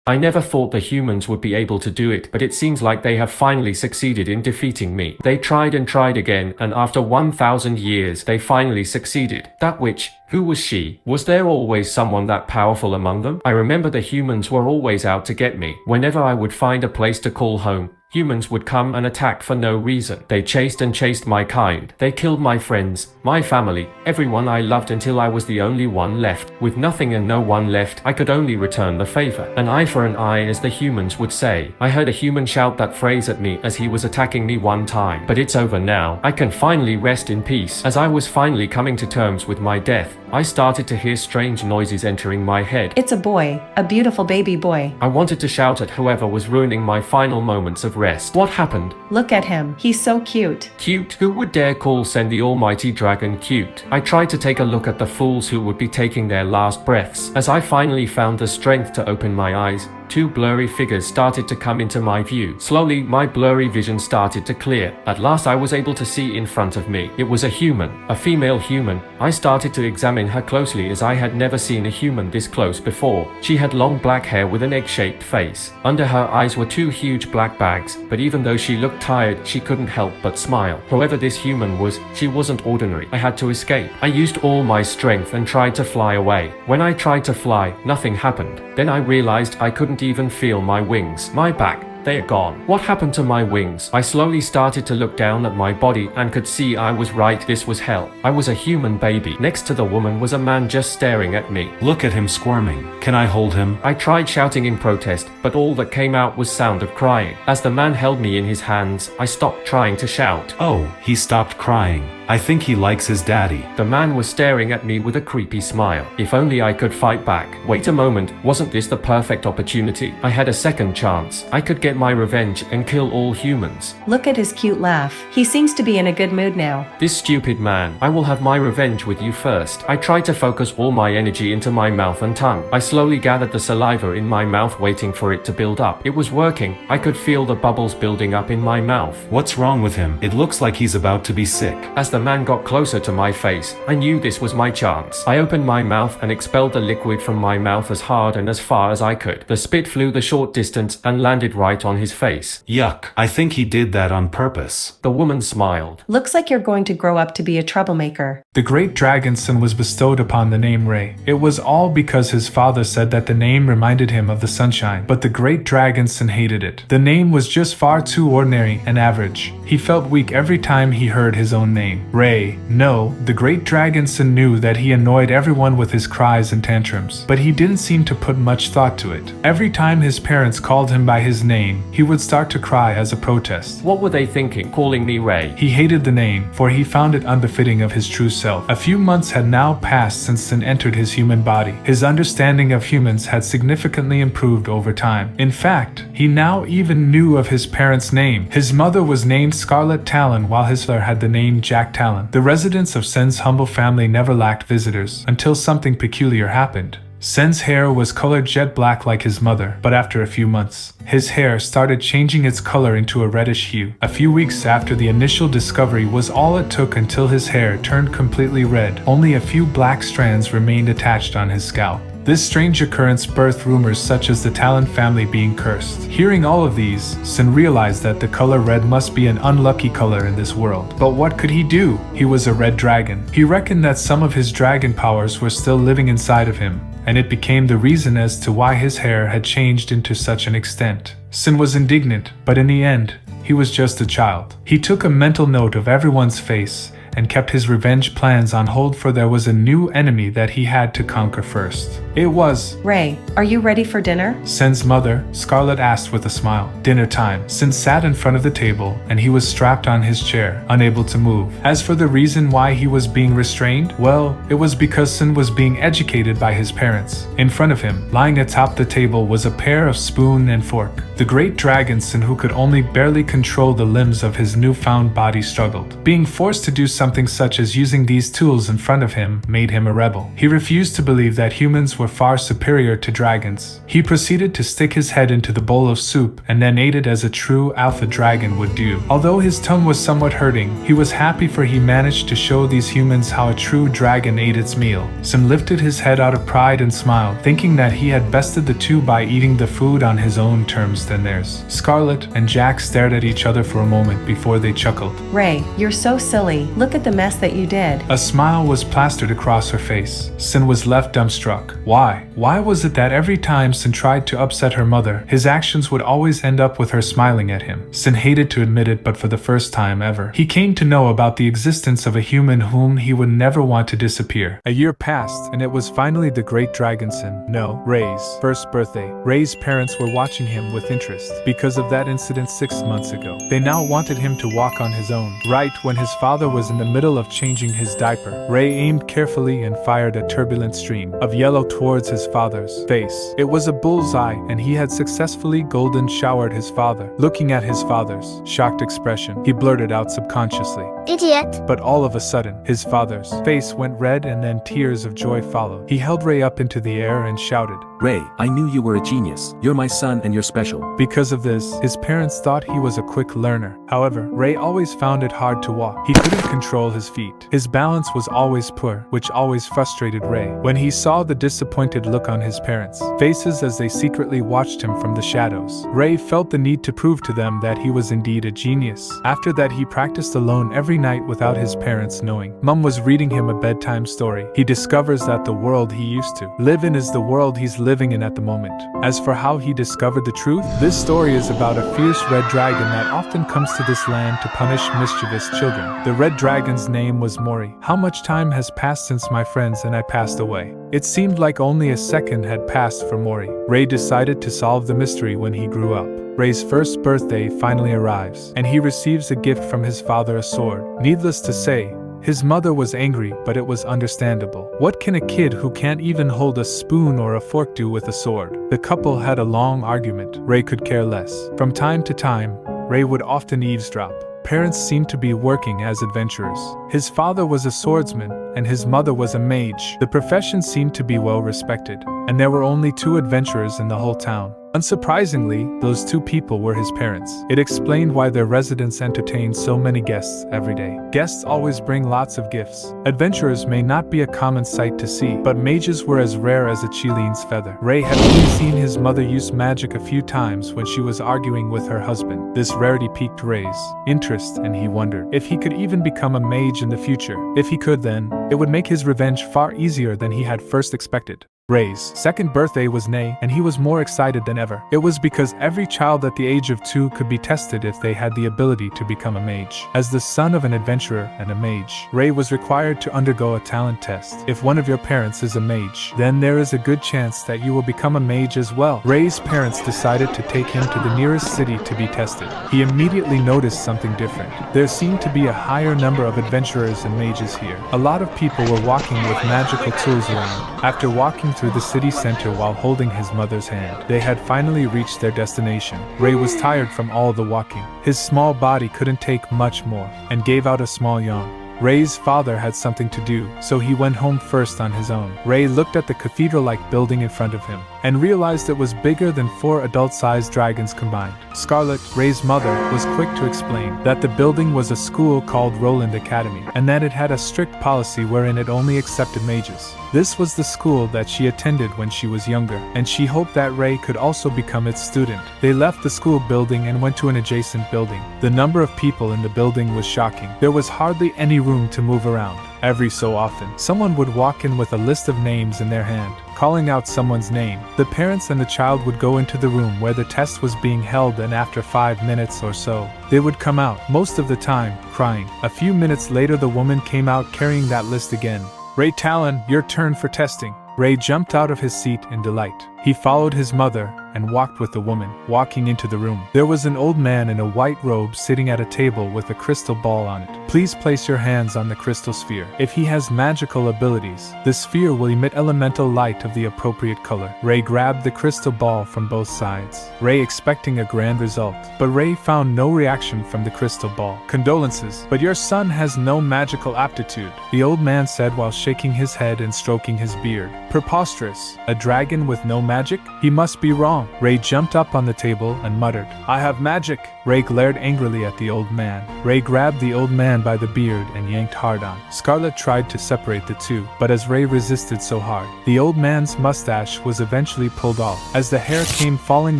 I never thought the humans would be able to do it, but it seems like they have finally succeeded in defeating me. They tried and tried again, and after 1,000 years they finally succeeded. That witch, who was she? Was there always someone that powerful among them? I remember the humans were always out to get me. Whenever I would find a place to call home, humans would come and attack for no reason. They chased and chased my kind. They killed my friends, my family, everyone I loved until I was the only one left. With nothing and no one left, I could only return the favor. An eye for an eye, as the humans would say. I heard a human shout that phrase at me as he was attacking me one time. But it's over now. I can finally rest in peace. As I was finally coming to terms with my death, I started to hear strange noises entering my head. It's a boy, a beautiful baby boy. I wanted to shout at whoever was ruining my final moments of rest. What happened? Look at him, he's so cute. Cute? Who would dare call Sen the almighty dragon cute? I tried to take a look at the fools who would be taking their last breaths. As I finally found the strength to open my eyes, two blurry figures started to come into my view. Slowly, my blurry vision started to clear. At last I was able to see in front of me. It was a human, a female human. I started to examine her closely as I had never seen a human this close before. She had long black hair with an egg-shaped face. Under her eyes were two huge black bags, but even though she looked tired, she couldn't help but smile. Whoever this human was, she wasn't ordinary. I had to escape. I used all my strength and tried to fly away. When I tried to fly, nothing happened. Then I realized I couldn't even feel my wings. My back, they are gone. What happened to my wings? I slowly started to look down at my body and could see I was right. This was hell. I was a human baby. Next to the woman was a man just staring at me. Look at him squirming. Can I hold him? I tried shouting in protest, but all that came out was sound of crying. As the man held me in his hands, I stopped trying to shout. Oh, he stopped crying. I think he likes his daddy. The man was staring at me with a creepy smile. If only I could fight back. Wait a moment, wasn't this the perfect opportunity? I had a second chance. I could get my revenge and kill all humans. Look at his cute laugh. He seems to be in a good mood now. This stupid man. I will have my revenge with you first. I tried to focus all my energy into my mouth and tongue. I slowly gathered the saliva in my mouth, waiting for it to build up. It was working. I could feel the bubbles building up in my mouth. What's wrong with him? It looks like he's about to be sick. As the man got closer to my face, I knew this was my chance. I opened my mouth and expelled the liquid from my mouth as hard and as far as I could. The spit flew the short distance and landed right on his face. Yuck. I think he did that on purpose. The woman smiled. Looks like you're going to grow up to be a troublemaker. The great dragon son was bestowed upon the name Ray. It was all because his father said that the name reminded him of the sunshine, but the great dragon son hated it. The name was just far too ordinary and average. He felt weak every time he heard his own name. Ray. No, the great dragon son knew that he annoyed everyone with his cries and tantrums, but he didn't seem to put much thought to it. Every time his parents called him by his name, he would start to cry as a protest. What were they thinking, calling me Ray? He hated the name, for he found it unbefitting of his true self. A few months had now passed since Sin entered his human body. His understanding of humans had significantly improved over time. In fact, he now even knew of his parents' name. His mother was named Scarlet Talon, while his father had the name Jack Talon. The residents of Sen's humble family never lacked visitors, until something peculiar happened. Sen's hair was colored jet black like his mother, but after a few months, his hair started changing its color into a reddish hue. A few weeks after the initial discovery was all it took until his hair turned completely red. Only a few black strands remained attached on his scalp. This strange occurrence birthed rumors such as the Talon family being cursed. Hearing all of these, Sin realized that the color red must be an unlucky color in this world. But what could he do? He was a red dragon. He reckoned that some of his dragon powers were still living inside of him, and it became the reason as to why his hair had changed into such an extent. Sin was indignant, but in the end, he was just a child. He took a mental note of everyone's face and kept his revenge plans on hold, for there was a new enemy that he had to conquer first. It was Ray, are you ready for dinner? Sen's mother, Scarlet, asked with a smile. Dinner time. Sen sat in front of the table, and he was strapped on his chair, unable to move. As for the reason why he was being restrained, well, it was because Sen was being educated by his parents. In front of him, lying atop the table, was a pair of spoon and fork. The great dragon Sen, who could only barely control the limbs of his newfound body, struggled. Being forced to do something something such as using these tools in front of him made him a rebel. He refused to believe that humans were far superior to dragons. He proceeded to stick his head into the bowl of soup and then ate it as a true alpha dragon would do. Although his tongue was somewhat hurting, he was happy for he managed to show these humans how a true dragon ate its meal. Sim lifted his head out of pride and smiled, thinking that he had bested the two by eating the food on his own terms than theirs. Scarlet and Jack stared at each other for a moment before they chuckled. Ray, you're so silly. Look at the mess that you did. A smile was plastered across her face. Sin was left dumbstruck. Why? Why was it that every time Sin tried to upset her mother, his actions would always end up with her smiling at him? Sin hated to admit it, but for the first time ever, he came to know about the existence of a human whom he would never want to disappear. A year passed, and it was finally the great dragon Sin, no, Ray's first birthday. Ray's parents were watching him with interest because of that incident 6 months ago. They now wanted him to walk on his own. Right when his father was in the middle of changing his diaper, Ray aimed carefully and fired a turbulent stream of yellow towards his father's face. It was a bullseye, and he had successfully golden showered his father. Looking at his father's shocked expression, he blurted out subconsciously, "Idiot." but all of a sudden, his father's face went red and then tears of joy followed. He held Ray up into the air and shouted, "Ray, I knew you were a genius. You're my son and you're special." Because of this, his parents thought he was a quick learner. However, Ray always found it hard to walk. He couldn't control his feet. His balance was always poor, which always frustrated Ray. When he saw the disappointed look on his parents' faces as they secretly watched him from the shadows, Ray felt the need to prove to them that he was indeed a genius. After that, he practiced alone every night without his parents knowing. Mom was reading him a bedtime story. He discovers that the world he used to live in is the world he's living in at the moment. As for how he discovered the truth, this story is about a fierce red dragon that often comes to this land to punish mischievous children. The red dragon's name was Mori. How much time has passed since my friends and I passed away? It seemed like only a second had passed for Mori. Ray decided to solve the mystery when he grew up. Ray's first birthday finally arrives, and he receives a gift from his father, a sword. Needless to say, his mother was angry, but it was understandable. What can a kid who can't even hold a spoon or a fork do with a sword? The couple had a long argument. Ray could care less. From time to time, Ray would often eavesdrop. Parents seemed to be working as adventurers. His father was a swordsman, and his mother was a mage. The profession seemed to be well respected, and there were only 2 adventurers in the whole town. Unsurprisingly, those 2 people were his parents. It explained why their residence entertained so many guests every day. Guests always bring lots of gifts. Adventurers may not be a common sight to see, but mages were as rare as a Chilean's feather. Ray had only seen his mother use magic a few times when she was arguing with her husband. This rarity piqued Ray's interest, and he wondered if he could even become a mage in the future. If he could, then it would make his revenge far easier than he had first expected. Ray's second birthday was May, and he was more excited than ever. It was because every child at the age of 2 could be tested if they had the ability to become a mage. As the son of an adventurer and a mage, Ray was required to undergo a talent test. If one of your parents is a mage, then there is a good chance that you will become a mage as well. Ray's parents decided to take him to the nearest city to be tested. He immediately noticed something different. There seemed to be a higher number of adventurers and mages here. A lot of people were walking with magical tools around. After walking through the city center while holding his mother's hand, they had finally reached their destination. Ray was tired from all the walking. His small body couldn't take much more, and gave out a small yawn. Ray's father had something to do, so he went home first on his own. Ray looked at the cathedral-like building in front of him, and realized it was bigger than 4 adult-sized dragons combined. Scarlet, Ray's mother, was quick to explain that the building was a school called Roland Academy, and that it had a strict policy wherein it only accepted mages. This was the school that she attended when she was younger, and she hoped that Ray could also become its student. They left the school building and went to an adjacent building. The number of people in the building was shocking. There was hardly any room to move around. Every so often, someone would walk in with a list of names in their hand, calling out someone's name. The parents and the child would go into the room where the test was being held, and after 5 minutes or so, they would come out, most of the time, crying. A few minutes later, the woman came out carrying that list again. "Ray Talon, your turn for testing." Ray jumped out of his seat in delight. He followed his mother, and walked with the woman, walking into the room. There was an old man in a white robe sitting at a table with a crystal ball on it. Please place your hands on the crystal sphere. If he has magical abilities, the sphere will emit elemental light of the appropriate color. Ray grabbed the crystal ball from both sides, Ray expecting a grand result, but Ray found no reaction from the crystal ball. Condolences, but your son has no magical aptitude, the old man said while shaking his head and stroking his beard. Preposterous. A dragon with no magic? He must be wrong. Ray jumped up on the table and muttered, I have magic. Ray glared angrily at the old man. Ray grabbed the old man by the beard and yanked hard on. Scarlet tried to separate the two, but as Ray resisted so hard, the old man's mustache was eventually pulled off. As the hair came falling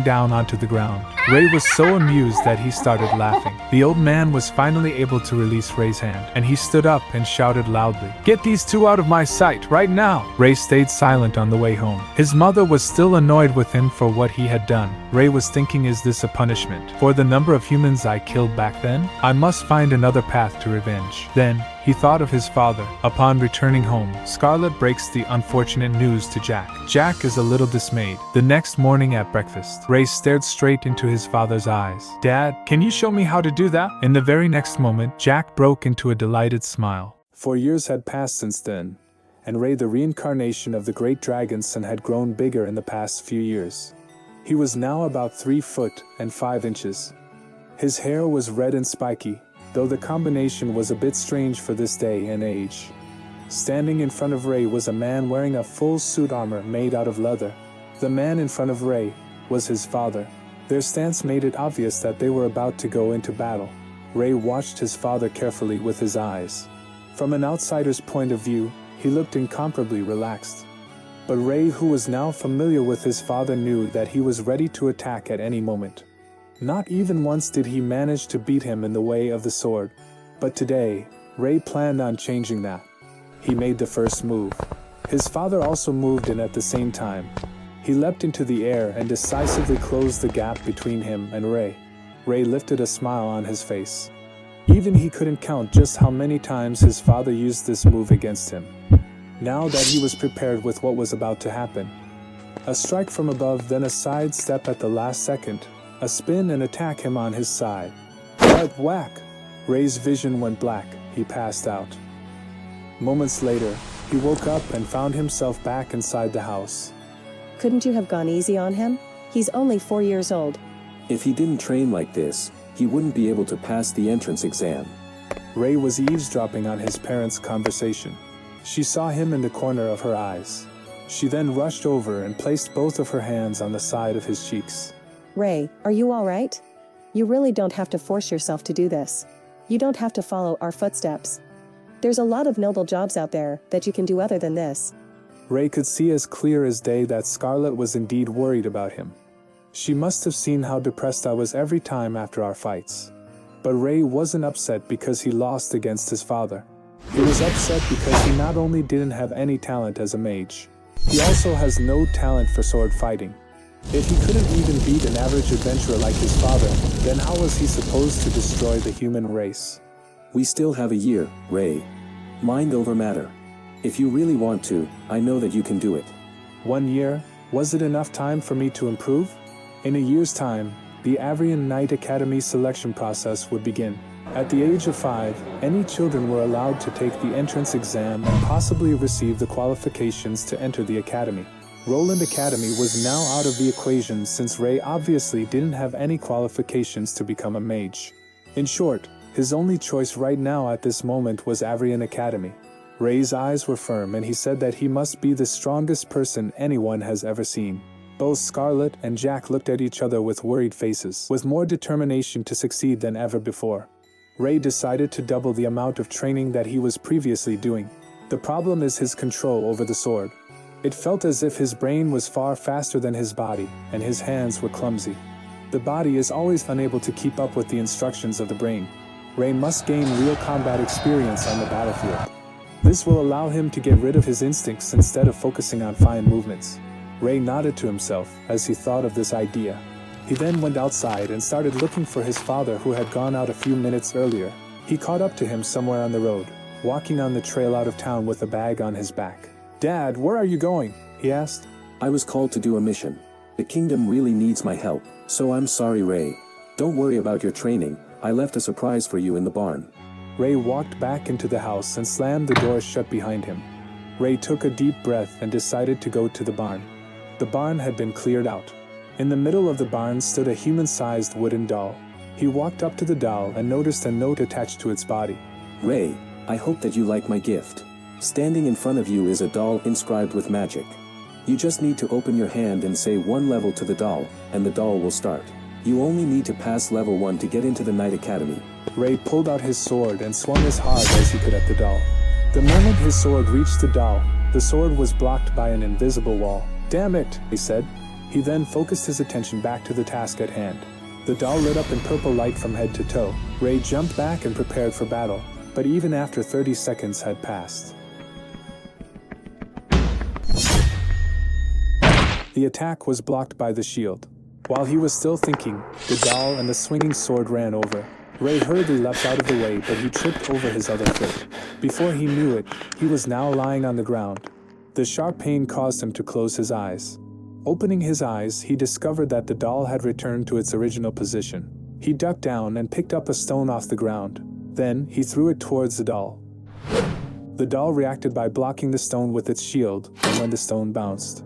down onto the ground, Ray was so amused that he started laughing. The old man was finally able to release Ray's hand, and he stood up and shouted loudly, Get these two out of my sight, right now! Ray stayed silent on the way home. His mother was still annoyed with him for what he had done. Ray was thinking, is this a punishment for the number of humans I killed back then? I must find another path to revenge. Then, he thought of his father. Upon returning home, Scarlet breaks the unfortunate news to Jack. Jack is a little dismayed. The next morning at breakfast, Ray stared straight into his father's eyes. Dad, can you show me how to do that? In the very next moment, Jack broke into a delighted smile. 4 years had passed since then, and Ray, the reincarnation of the great dragon's son, had grown bigger in the past few years. He was now about 3 foot and 5 inches. His hair was red and spiky, though the combination was a bit strange for this day and age. Standing in front of Ray was a man wearing a full suit armor made out of leather. The man in front of Ray was his father. Their stance made it obvious that they were about to go into battle. Ray watched his father carefully with his eyes. From an outsider's point of view, he looked incomparably relaxed. But Ray, who was now familiar with his father, knew that he was ready to attack at any moment. Not even once did he manage to beat him in the way of the sword. But today, Ray planned on changing that. He made the first move. His father also moved in at the same time. He leapt into the air and decisively closed the gap between him and Ray. Ray lifted a smile on his face. Even he couldn't count just how many times his father used this move against him. Now that he was prepared with what was about to happen. A strike from above, then a side step at the last second. A spin and attack him on his side. But whack! Ray's vision went black. He passed out. Moments later, he woke up and found himself back inside the house. Couldn't you have gone easy on him? He's only 4 years old. If he didn't train like this, he wouldn't be able to pass the entrance exam. Ray was eavesdropping on his parents' conversation. She saw him in the corner of her eyes. She then rushed over and placed both of her hands on the side of his cheeks. Ray, are you all right? You really don't have to force yourself to do this. You don't have to follow our footsteps. There's a lot of noble jobs out there that you can do other than this. Ray could see as clear as day that Scarlet was indeed worried about him. She must have seen how depressed I was every time after our fights. But Ray wasn't upset because he lost against his father. He was upset because he not only didn't have any talent as a mage, he also has no talent for sword fighting. If he couldn't even beat an average adventurer like his father, then how was he supposed to destroy the human race? We still have a year, Ray. Mind over matter. If you really want to, I know that you can do it. 1 year? Was it enough time for me to improve? In a year's time, the Avrian Knight Academy selection process would begin. At the age of 5, any children were allowed to take the entrance exam and possibly receive the qualifications to enter the academy. Roland Academy was now out of the equation since Ray obviously didn't have any qualifications to become a mage. In short, his only choice right now at this moment was Avrian Academy. Ray's eyes were firm and he said that he must be the strongest person anyone has ever seen. Both Scarlet and Jack looked at each other with worried faces, with more determination to succeed than ever before. Ray decided to double the amount of training that he was previously doing. The problem is his control over the sword. It felt as if his brain was far faster than his body, and his hands were clumsy. The body is always unable to keep up with the instructions of the brain. Ray must gain real combat experience on the battlefield. This will allow him to get rid of his instincts instead of focusing on fine movements. Ray nodded to himself as he thought of this idea. He then went outside and started looking for his father, who had gone out a few minutes earlier. He caught up to him somewhere on the road, walking on the trail out of town with a bag on his back. "Dad, where are you going?" he asked. I was called to do a mission. The kingdom really needs my help, so I'm sorry, Ray. Don't worry about your training, I left a surprise for you in the barn. Ray walked back into the house and slammed the door shut behind him. Ray took a deep breath and decided to go to the barn. The barn had been cleared out. In the middle of the barn stood a human-sized wooden doll. He walked up to the doll and noticed a note attached to its body. Ray, I hope that you like my gift. Standing in front of you is a doll inscribed with magic. You just need to open your hand and say one level to the doll, and the doll will start. You only need to pass level 1 to get into the Knight Academy. Ray pulled out his sword and swung as hard as he could at the doll. The moment his sword reached the doll, the sword was blocked by an invisible wall. "Damn it," he said. He then focused his attention back to the task at hand. The doll lit up in purple light from head to toe. Ray jumped back and prepared for battle, but even after 30 seconds had passed, the attack was blocked by the shield. While he was still thinking, the doll and the swinging sword ran over. Ray hurriedly leapt out of the way, but he tripped over his other foot. Before he knew it, he was now lying on the ground. The sharp pain caused him to close his eyes. Opening his eyes, he discovered that the doll had returned to its original position. He ducked down and picked up a stone off the ground. Then, he threw it towards the doll. The doll reacted by blocking the stone with its shield, and when the stone bounced,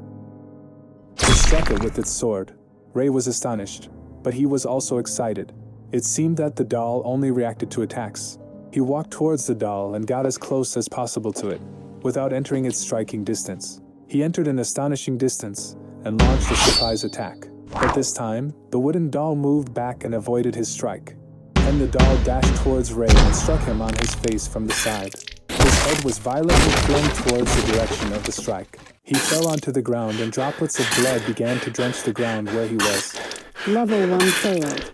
he struck it with its sword. Ray was astonished, but he was also excited. It seemed that the doll only reacted to attacks. He walked towards the doll and got as close as possible to it, without entering its striking distance. He entered an astonishing distance, and launched a surprise attack. But this time, the wooden doll moved back and avoided his strike. Then the doll dashed towards Ray and struck him on his face from the side. His head was violently flung towards the direction of the strike. He fell onto the ground and droplets of blood began to drench the ground where he was. Level 1 failed.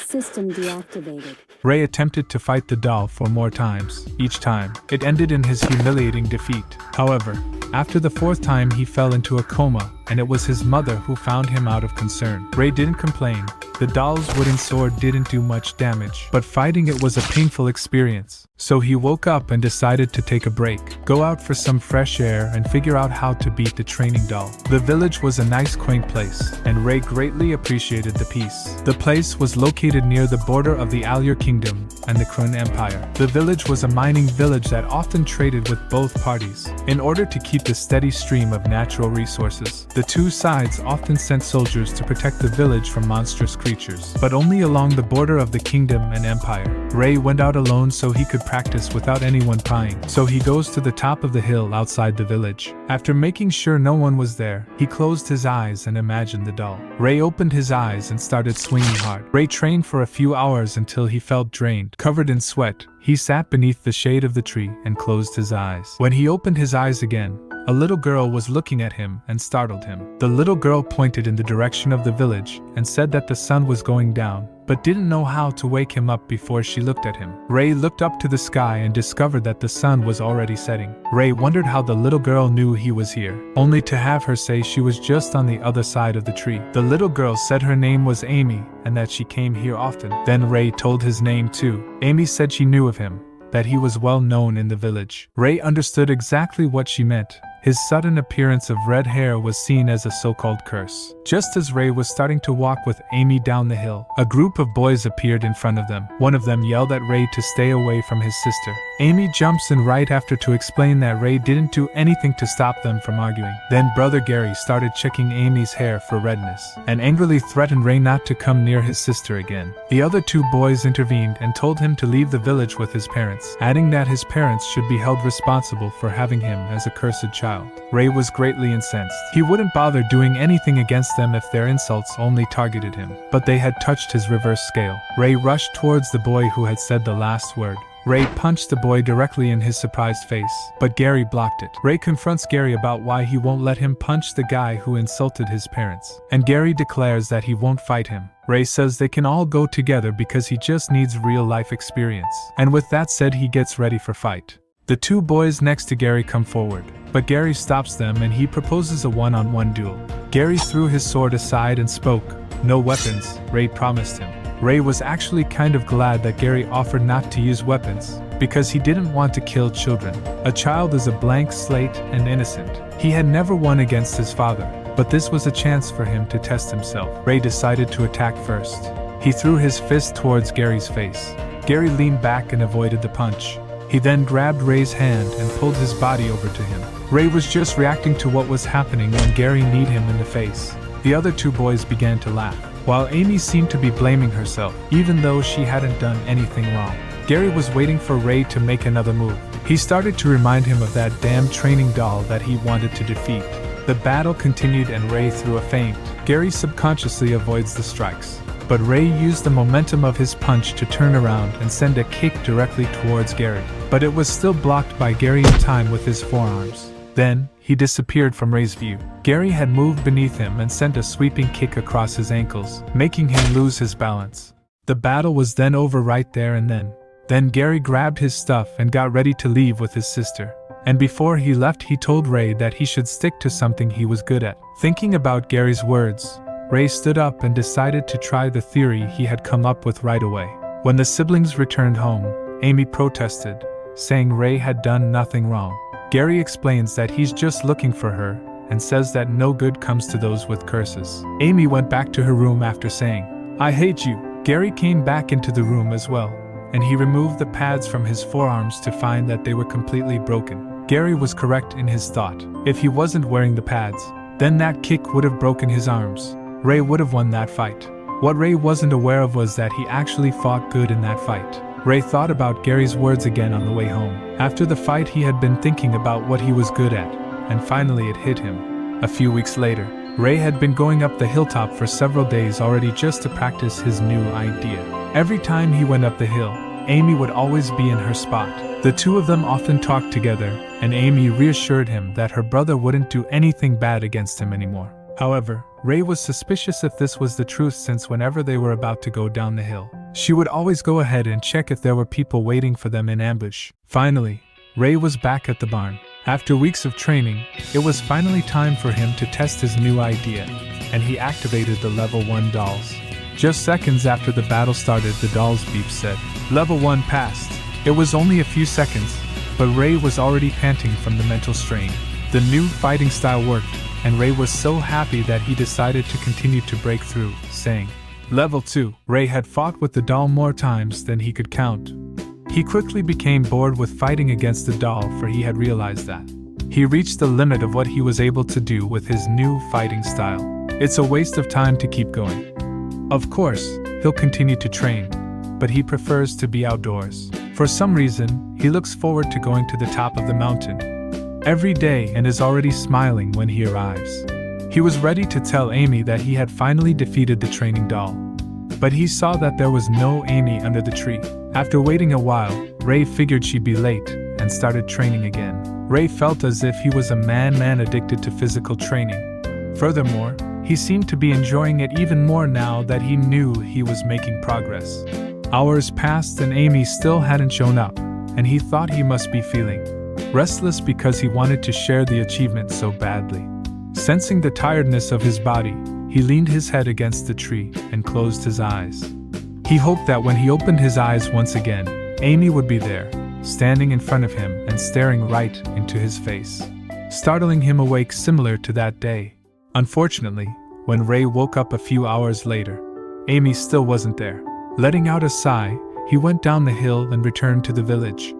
System deactivated. Ray attempted to fight the doll 4 more times. Each time, it ended in his humiliating defeat. However, after the 4th time he fell into a coma, and it was his mother who found him out of concern. Ray didn't complain. The doll's wooden sword didn't do much damage, but fighting it was a painful experience. So he woke up and decided to take a break, go out for some fresh air and figure out how to beat the training doll. The village was a nice quaint place, and Ray greatly appreciated the peace. The place was located near the border of the Alur Kingdom and the Krun Empire. The village was a mining village that often traded with both parties. In order to keep the steady stream of natural resources, the two sides often sent soldiers to protect the village from monstrous creatures, but only along the border of the kingdom and empire. Ray went out alone so he could practice without anyone prying, so he goes to the top of the hill outside the village. After making sure no one was there, he closed his eyes and imagined the doll. Ray opened his eyes and started swinging hard. Ray trained for a few hours until he felt drained. Covered in sweat, he sat beneath the shade of the tree and closed his eyes. When he opened his eyes again, a little girl was looking at him and startled him. The little girl pointed in the direction of the village and said that the sun was going down, but didn't know how to wake him up before she looked at him. Ray looked up to the sky and discovered that the sun was already setting. Ray wondered how the little girl knew he was here, only to have her say she was just on the other side of the tree. The little girl said her name was Amy and that she came here often. Then Ray told his name too. Amy said she knew of him, that he was well known in the village. Ray understood exactly what she meant. His sudden appearance of red hair was seen as a so-called curse. Just as Ray was starting to walk with Amy down the hill, a group of boys appeared in front of them. One of them yelled at Ray to stay away from his sister. Amy jumps in right after to explain that Ray didn't do anything to stop them from arguing. Then Brother Gary started checking Amy's hair for redness, and angrily threatened Ray not to come near his sister again. The other 2 boys intervened and told him to leave the village with his parents, adding that his parents should be held responsible for having him as a cursed child. Ray was greatly incensed. He wouldn't bother doing anything against them if their insults only targeted him, but they had touched his reverse scale. Ray rushed towards the boy who had said the last word. Ray punched the boy directly in his surprised face, but Gary blocked it. Ray confronts Gary about why he won't let him punch the guy who insulted his parents, and Gary declares that he won't fight him. Ray says they can all go together because he just needs real-life experience, and with that said he gets ready for fight. The 2 boys next to Gary come forward, but Gary stops them and he proposes a one-on-one duel. Gary threw his sword aside and spoke, "No weapons," Ray promised him. Ray was actually kind of glad that Gary offered not to use weapons, because he didn't want to kill children. A child is a blank slate and innocent. He had never won against his father, But this was a chance for him to test himself. Ray decided to attack first. He threw his fist towards Gary's face. Gary leaned back and avoided the punch. He then grabbed Ray's hand and pulled his body over to him. Ray was just reacting to what was happening when Gary kneed him in the face. The other two boys began to laugh, while Amy seemed to be blaming herself, even though she hadn't done anything wrong. Gary was waiting for Ray to make another move. He started to remind him of that damn training doll that he wanted to defeat. The battle continued and Ray threw a feint. Gary subconsciously avoids the strikes, but Ray used the momentum of his punch to turn around and send a kick directly towards Gary. But it was still blocked by Gary in time with his forearms. Then, he disappeared from Ray's view. Gary had moved beneath him and sent a sweeping kick across his ankles, making him lose his balance. The battle was then over right there and then. Then Gary grabbed his stuff and got ready to leave with his sister. And before he left, he told Ray that he should stick to something he was good at. Thinking about Gary's words, Ray stood up and decided to try the theory he had come up with right away. When the siblings returned home, Amy protested, saying Ray had done nothing wrong. Gary explains that he's just looking for her, and says that no good comes to those with curses. Amy went back to her room after saying, "I hate you." Gary came back into the room as well, and he removed the pads from his forearms to find that they were completely broken. Gary was correct in his thought. If he wasn't wearing the pads, then that kick would have broken his arms. Ray would have won that fight. What Ray wasn't aware of was that he actually fought good in that fight. Ray thought about Gary's words again on the way home. After the fight, he had been thinking about what he was good at, and finally it hit him. A few weeks later, Ray had been going up the hilltop for several days already just to practice his new idea. Every time he went up the hill, Amy would always be in her spot. The two of them often talked together, and Amy reassured him that her brother wouldn't do anything bad against him anymore. However, Ray was suspicious if this was the truth, since whenever they were about to go down the hill, she would always go ahead and check if there were people waiting for them in ambush. Finally, Ray was back at the barn. After weeks of training, it was finally time for him to test his new idea, and he activated the level 1 dolls. Just seconds after the battle started, the doll's beep said, "Level 1 passed." It was only a few seconds, but Ray was already panting from the mental strain. The new fighting style worked, and Ray was so happy that he decided to continue to break through, saying, "Level 2. Ray had fought with the doll more times than he could count. He quickly became bored with fighting against the doll, for he had realized that he reached the limit of what he was able to do with his new fighting style. It's a waste of time to keep going. Of course, he'll continue to train, but he prefers to be outdoors. For some reason, he looks forward to going to the top of the mountain every day and is already smiling when he arrives." He was ready to tell Amy that he had finally defeated the training doll, but he saw that there was no Amy under the tree. After waiting a while, Ray figured she'd be late and started training again. Ray felt as if he was a man addicted to physical training. Furthermore, he seemed to be enjoying it even more now that he knew he was making progress. Hours passed and Amy still hadn't shown up, and he thought he must be feeling restless because he wanted to share the achievement so badly. Sensing the tiredness of his body, he leaned his head against the tree and closed his eyes. He hoped that when he opened his eyes once again, Amy would be there, standing in front of him and staring right into his face, startling him awake similar to that day. Unfortunately, when Ray woke up a few hours later, Amy still wasn't there. Letting out a sigh, he went down the hill and returned to the village.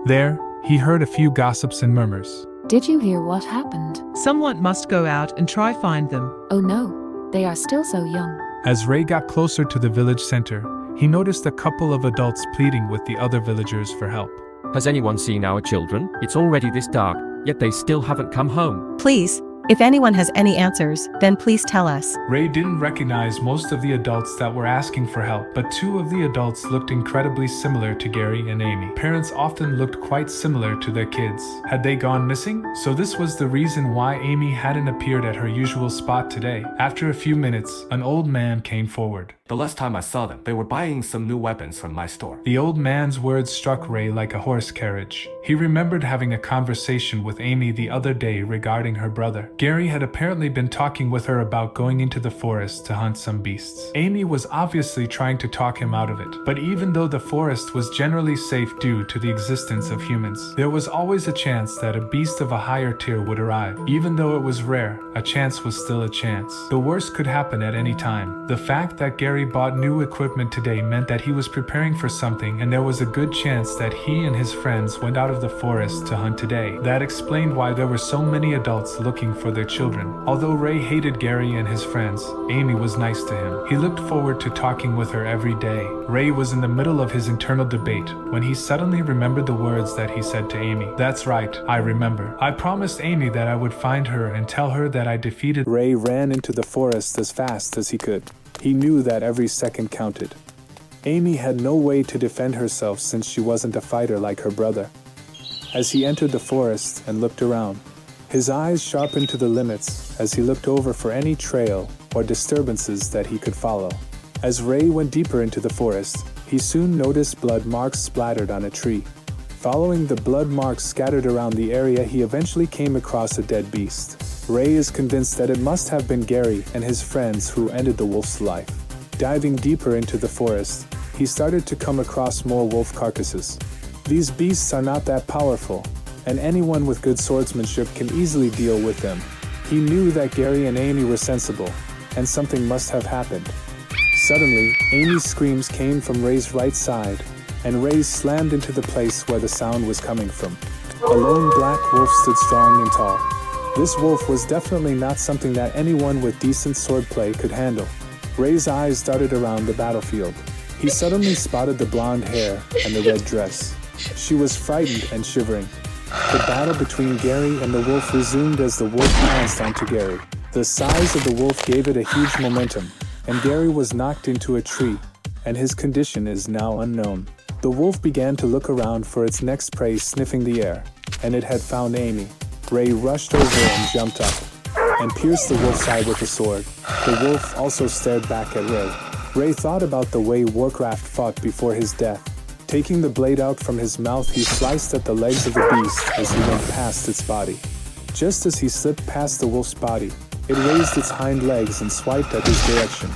There, he heard a few gossips and murmurs. Did you hear what happened? Someone must go out and try find them. Oh no, they are still so young. As Ray got closer to the village center, he noticed a couple of adults pleading with the other villagers for help. Has anyone seen our children? It's already this dark, yet they still haven't come home. Please, if anyone has any answers, then please tell us. Ray didn't recognize most of the adults that were asking for help, but two of the adults looked incredibly similar to Gary and Amy. Parents often looked quite similar to their kids. Had they gone missing? So this was the reason why Amy hadn't appeared at her usual spot today. After a few minutes, an old man came forward. The last time I saw them, they were buying some new weapons from my store. The old man's words struck Ray like a horse carriage. He remembered having a conversation with Amy the other day regarding her brother. Gary had apparently been talking with her about going into the forest to hunt some beasts. Amy was obviously trying to talk him out of it, but even though the forest was generally safe due to the existence of humans, there was always a chance that a beast of a higher tier would arrive. Even though it was rare, a chance was still a chance. The worst could happen at any time. The fact that Gary bought new equipment today meant that he was preparing for something, and there was a good chance that he and his friends went out of the forest to hunt today. That explained why there were so many adults looking for their children. Although Ray hated Gary and his friends, Amy was nice to him. He looked forward to talking with her every day. Ray was in the middle of his internal debate when he suddenly remembered the words that he said to Amy. "That's right, I remember. I promised Amy that I would find her and tell her that I defeated." Ray ran into the forest as fast as he could. He knew that every second counted. Amy had no way to defend herself since she wasn't a fighter like her brother. As he entered the forest and looked around, his eyes sharpened to the limits as he looked over for any trail or disturbances that he could follow. As Ray went deeper into the forest, he soon noticed blood marks splattered on a tree. Following the blood marks scattered around the area, he eventually came across a dead beast. Ray is convinced that it must have been Gary and his friends who ended the wolf's life. Diving deeper into the forest, he started to come across more wolf carcasses. These beasts are not that powerful, and anyone with good swordsmanship can easily deal with them. He knew that Gary and Amy were sensible, and something must have happened. Suddenly, Amy's screams came from Ray's right side, and Ray slammed into the place where the sound was coming from. A lone black wolf stood strong and tall. This wolf was definitely not something that anyone with decent swordplay could handle. Ray's eyes darted around the battlefield. He suddenly spotted the blonde hair and the red dress. She was frightened and shivering. The battle between Gary and the wolf resumed as the wolf pounced onto Gary. The size of the wolf gave it a huge momentum, and Gary was knocked into a tree, and his condition is now unknown. The wolf began to look around for its next prey, sniffing the air, and it had found Amy. Ray rushed over and jumped up, and pierced the wolf's eye with a sword. The wolf also stared back at Ray. Ray thought about the way Warcraft fought before his death. Taking the blade out from his mouth, he sliced at the legs of the beast as he went past its body. Just as he slipped past the wolf's body, it raised its hind legs and swiped at his direction.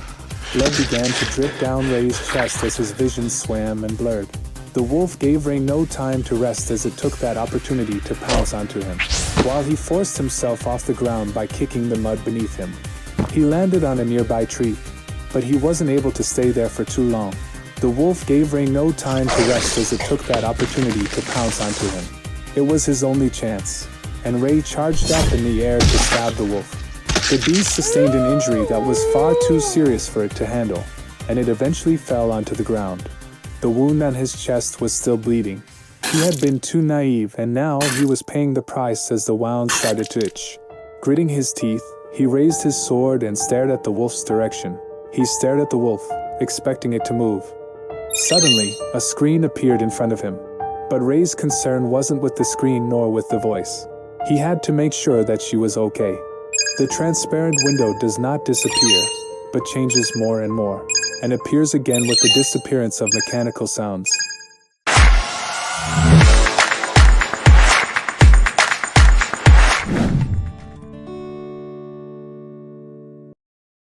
Blood began to drip down Ray's chest as his vision swam and blurred. The wolf gave Ray no time to rest as it took that opportunity to pounce onto him, while he forced himself off the ground by kicking the mud beneath him. He landed on a nearby tree, but he wasn't able to stay there for too long. The wolf gave Ray no time to rest as it took that opportunity to pounce onto him. It was his only chance, and Ray charged up in the air to stab the wolf. The beast sustained an injury that was far too serious for it to handle, and it eventually fell onto the ground. The wound on his chest was still bleeding. He had been too naive, and now he was paying the price as the wound started to itch. Gritting his teeth, he raised his sword and stared at the wolf's direction. He stared at the wolf, expecting it to move. Suddenly, a screen appeared in front of him. But Ray's concern wasn't with the screen nor with the voice. He had to make sure that she was okay. The transparent window does not disappear, but changes more and more, and appears again with the disappearance of mechanical sounds.